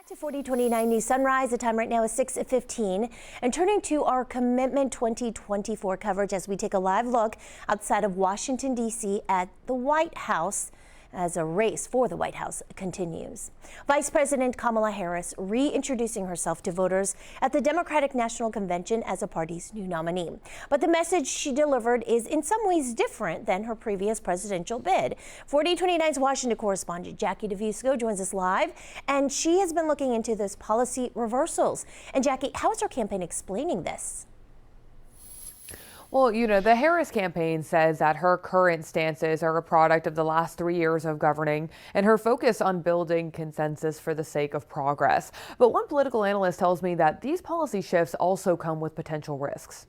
To 4029 News Sunrise. The time right now is 6:15. And turning to our Commitment 2024 coverage as we take a live look outside of Washington, D.C. at the White House as a race for the White House continues. Vice President Kamala Harris reintroducing herself to voters at the Democratic National Convention as a party's new nominee. But the message she delivered is in some ways different than her previous presidential bid. 4029's Washington correspondent Jackie DeFusco joins us live, and she has been looking into this policy reversals. And Jackie, how is her campaign explaining this? Well, the Harris campaign says that her current stances are a product of the last 3 years of governing and her focus on building consensus for the sake of progress. But one political analyst tells me that these policy shifts also come with potential risks.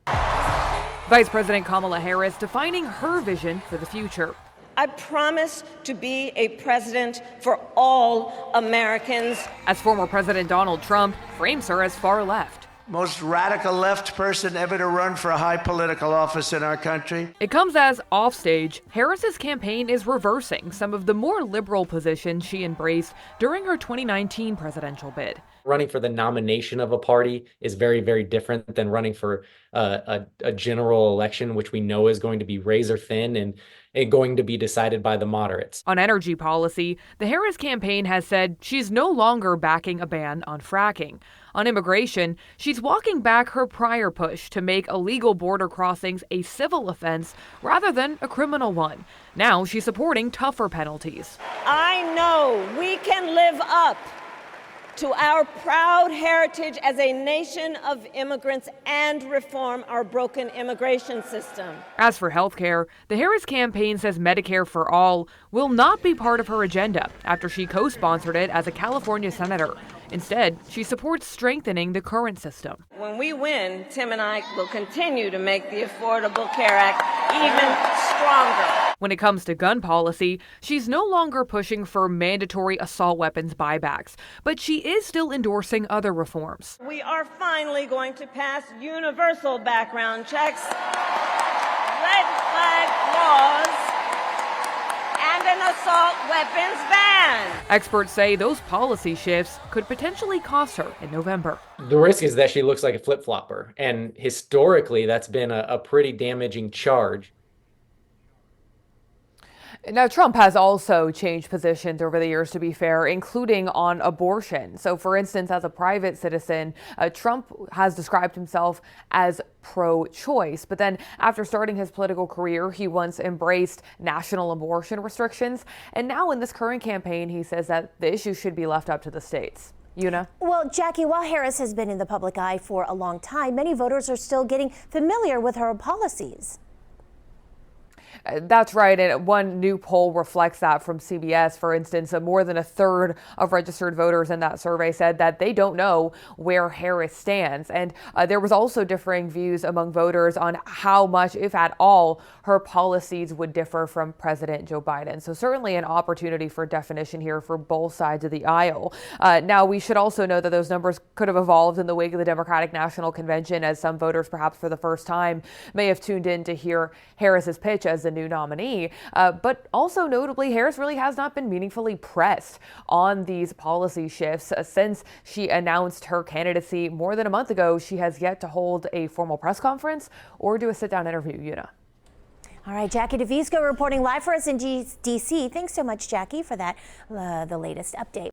Vice President Kamala Harris defining her vision for the future. I promise to be a president for all Americans. As former President Donald Trump frames her as far left. Most radical left person ever to run for a high political office in our country. It comes as offstage, Harris's campaign is reversing some of the more liberal positions she embraced during her 2019 presidential bid. Running for the nomination of a party is very, very different than running for a general election, which we know is going to be razor thin and going to be decided by the moderates. On energy policy, the Harris campaign has said she's no longer backing a ban on fracking. On immigration, she's walking back her prior push to make illegal border crossings a civil offense rather than a criminal one. Now she's supporting tougher penalties. I know we can live up to our proud heritage as a nation of immigrants and reform our broken immigration system. As for health care, the Harris campaign says Medicare for all will not be part of her agenda after she co-sponsored it as a California senator. Instead, she supports strengthening the current system. When we win, Tim and I will continue to make the Affordable Care Act even stronger. When it comes to gun policy, she's no longer pushing for mandatory assault weapons buybacks, but she is still endorsing other reforms. We are finally going to pass universal background checks, red flag laws, and an assault weapons ban. Experts say those policy shifts could potentially cost her in November. The risk is that she looks like a flip-flopper, and historically that's been a pretty damaging charge. Now, Trump has also changed positions over the years, to be fair, including on abortion. So, for instance, as a private citizen, Trump has described himself as pro-choice. But then after starting his political career, he once embraced national abortion restrictions. And now in this current campaign, he says that the issue should be left up to the states. Una? Well, Jackie, while Harris has been in the public eye for a long time, many voters are still getting familiar with her policies. That's right. And one new poll reflects that from CBS. For instance, more than a third of registered voters in that survey said that they don't know where Harris stands. And there was also differing views among voters on how much, if at all, her policies would differ from President Joe Biden. So certainly an opportunity for definition here for both sides of the aisle. Now, we should also know that those numbers could have evolved in the wake of the Democratic National Convention, as some voters, perhaps for the first time, may have tuned in to hear Harris's pitch as the new nominee. But also notably, Harris really has not been meaningfully pressed on these policy shifts since she announced her candidacy more than a month ago. She has yet to hold a formal press conference or do a sit-down interview. Una. All right, Jackie DeFusco reporting live for us in D.C. Thanks so much, Jackie, for that, the latest update.